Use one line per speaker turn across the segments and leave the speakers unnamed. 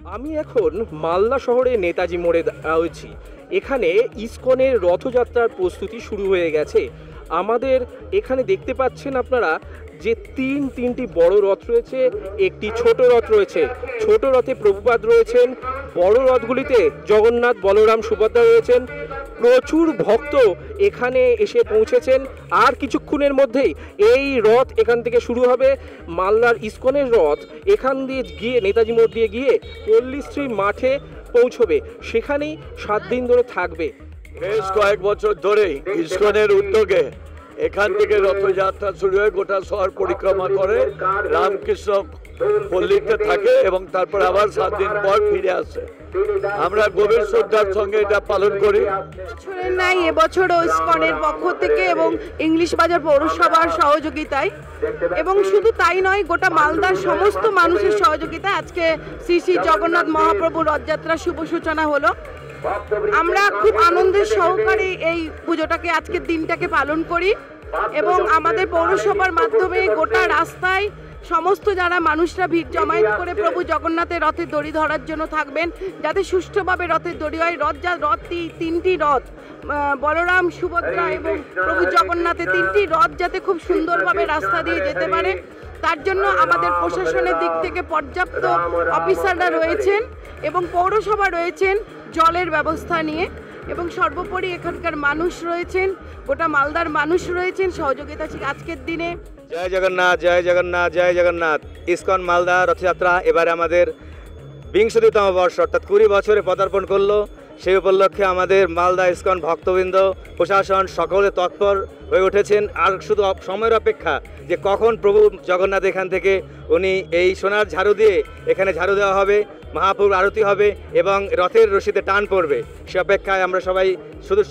আমি এখন মালদা শহরে নেতাজি মোড়ে রয়েছি। এখানে ইসকনের রথযাত্রার প্রস্তুতি শুরু হয়ে গেছে। আমাদের এখানে দেখতে পাচ্ছেন আপনারা যে তিনটি বড় রথ রয়েছে, একটি ছোট রথ রয়েছে। ছোট রথে প্রভুপাদ রয়েছেন, বড় রথগুলিতে জগন্নাথ, বলরাম, সুভদ্রা রয়েছেন। প্রচুর ভক্ত এখানে এসে পৌঁছেছেন। আর কিছুক্ষণের মধ্যেই এই রথ এখান থেকে শুরু হবে। মালদার ইসকনের রথ এখান দিয়ে গিয়ে নেতাজি মোড় দিয়ে গিয়ে পল্লীশ্রী মাঠে পৌঁছবে, সেখানেই 7 দিন ধরে থাকবে।
বেশ কয়েক বছর ধরেই ইসকনের উদ্যোগে এখান থেকে রথযাত্রা শুরু হয়ে গোটা শহর পরিক্রমা করে রামকৃষ্ণ পল্লীতে থাকে এবং তারপর আবার 7 দিন পর ফিরে আসে। আমরা গভীর শ্রদ্ধার সঙ্গে এটা পালন করি।
বছরের নাই এবছরও ইসকনের পক্ষ থেকে এবং ইংলিশ বাজার পৌরসভার সহযোগিতায়, এবং শুধু তাই নয়, গোটা মালদার সমস্ত মানুষের সহযোগিতায় আজকে শ্রী শ্রী জগন্নাথ মহাপ্রভুর রথযাত্রা শুভ সূচনা হলো। আমরা খুব আনন্দের সহকারে এই পুজোটাকে, আজকের দিনটাকে পালন করি এবং আমাদের পৌরসভার মাধ্যমে গোটা রাস্তায় সমস্ত যারা মানুষরা ভিড় জমায়েত করে প্রভু জগন্নাথের রথের দড়ি ধরার জন্য থাকবেন, যাতে সুষ্ঠুভাবে রথের দড়ি হয়। তিনটি রথ, বলরাম, সুভদ্রা এবং প্রভু জগন্নাথের 3টি রথ যাতে খুব সুন্দরভাবে রাস্তা দিয়ে যেতে পারে, তার জন্য আমাদের প্রশাসনের দিক থেকে পর্যাপ্ত অফিসাররা রয়েছেন এবং পৌরসভা রয়েছেন জলের ব্যবস্থা নিয়ে, এবং সর্বোপরি এখানকার মানুষ রয়েছেন, গোটা মালদার মানুষ রয়েছেন সহযোগিতা আজকের দিনে।
জয় জগন্নাথ, জয় জগন্নাথ, জয় জগন্নাথ। ইসকন মালদা রথযাত্রা এবারে আমাদের 20তম বর্ষ, অর্থাৎ 20 বছরে পদার্পণ করলো। সেই উপলক্ষে আমাদের মালদা ইসকন ভক্তবৃন্দ, প্রশাসন সকলে তৎপর হয়ে উঠেছেন। আর শুধু সময়ের অপেক্ষা যে কখন প্রভু জগন্নাথ এখান থেকে উনি এই সোনার ঝাড়ু দিয়ে এখানে ঝাড়ু দেওয়া হবে, মহাপ্রভুর আরতি হবে এবং রথের রশিতে টান পড়বে। সে অপেক্ষায় আমরা সবাই শুধু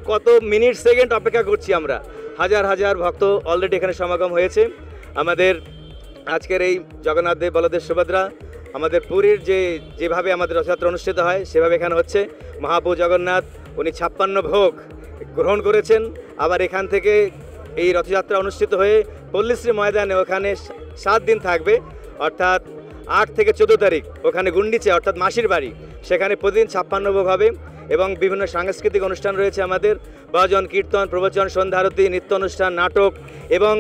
কত মিনিট সেকেন্ড অপেক্ষা করছি। আমরা হাজার হাজার ভক্ত অলরেডি এখানে সমাগম হয়েছে। আমাদের আজকের এই জগন্নাথ দেব, বলদেব, সুভদ্রা, আমাদের পুরীর যেভাবে আমাদের রথযাত্রা অনুষ্ঠিত হয় সেভাবে এখানে হচ্ছে। মহাপ্রভু জগন্নাথ উনি 56 ভোগ গ্রহণ করেছেন। আবার এখান থেকে এই রথযাত্রা অনুষ্ঠিত হয়ে পল্লীশ্রী ময়দানে ওখানে 7 দিন থাকবে, অর্থাৎ 8 থেকে 14 তারিখ ওখানে গুন্ডিচে, অর্থাৎ মাসির বাড়ি, সেখানে প্রতিদিন 56 ভোগ হবে এবং বিভিন্ন সাংস্কৃতিক অনুষ্ঠান রয়েছে আমাদের, ভজন, কীর্তন, প্রবচন, সন্ধ্যা আরতি, নৃত্য অনুষ্ঠান, নাটক এবং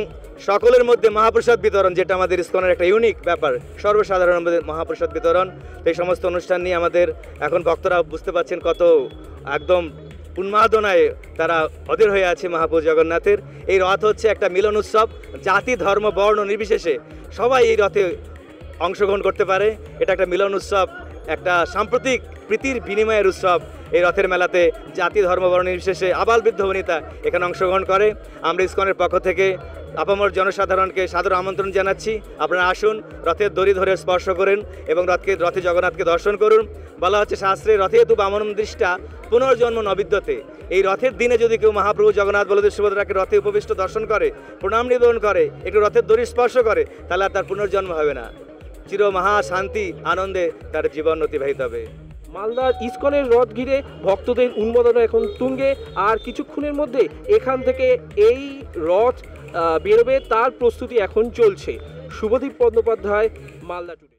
সকলের মধ্যে মহাপ্রসাদ বিতরণ, যেটা আমাদের ইসকনের একটা ইউনিক ব্যাপার, সর্বসাধারণের মধ্যে মহাপ্রসাদ বিতরণ। এই সমস্ত অনুষ্ঠান নিয়ে আমাদের এখন ভক্তরা বুঝতে পারছেন কত একদম উন্মাদনায় তারা অধীর হয়ে আছে মহাপ্রভু জগন্নাথের। এই রথ হচ্ছে একটা মিলন উৎসব, জাতি, ধর্ম, বর্ণ নির্বিশেষে সবাই এই রথে অংশগ্রহণ করতে পারে। এটা একটা মিলন উৎসব, একটা সাম্প্রতিক প্রীতির বিনিময়ের উৎসব। এই রথের মেলাতে জাতি, ধর্ম, বর্ণ নির্বিশেষে আবাল বৃদ্ধ বনিতা এখানে অংশগ্রহণ করে। আমরা ইসকনের পক্ষ থেকে আপামর জনসাধারণকে সাদর আমন্ত্রণ জানাচ্ছি, আপনারা আসুন, রথের দড়ি ধরে স্পর্শ করেন এবং রথে জগন্নাথকে দর্শন করুন। বলা হচ্ছে শাস্ত্রে, রথে তু বামনম দৃষ্টা পুনর্জন্ম নবিদ্যতে। এই রথের দিনে যদি কেউ মহাপ্রভু জগন্নাথ, বলদেব, সুভদ্রাকে রথে উপবিষ্ট দর্শন করে, প্রণাম নিবেদন করে, একটু রথের দড়ি স্পর্শ করে, তাহলে আর তার পুনর্জন্ম হবে না, চির মহা শান্তি আনন্দে তার জীবন অতিবাহিত হবে।
মালদার ইসকনের রথ ঘিরে ভক্তদের উন্মাদনা এখন তুঙ্গে। আর কিছুক্ষণের মধ্যে এখান থেকে এই রথ বেরোবে, তার প্রস্তুতি এখন চলছে। শুভদীপ বন্দ্যোপাধ্যায়, মালদা টুডে।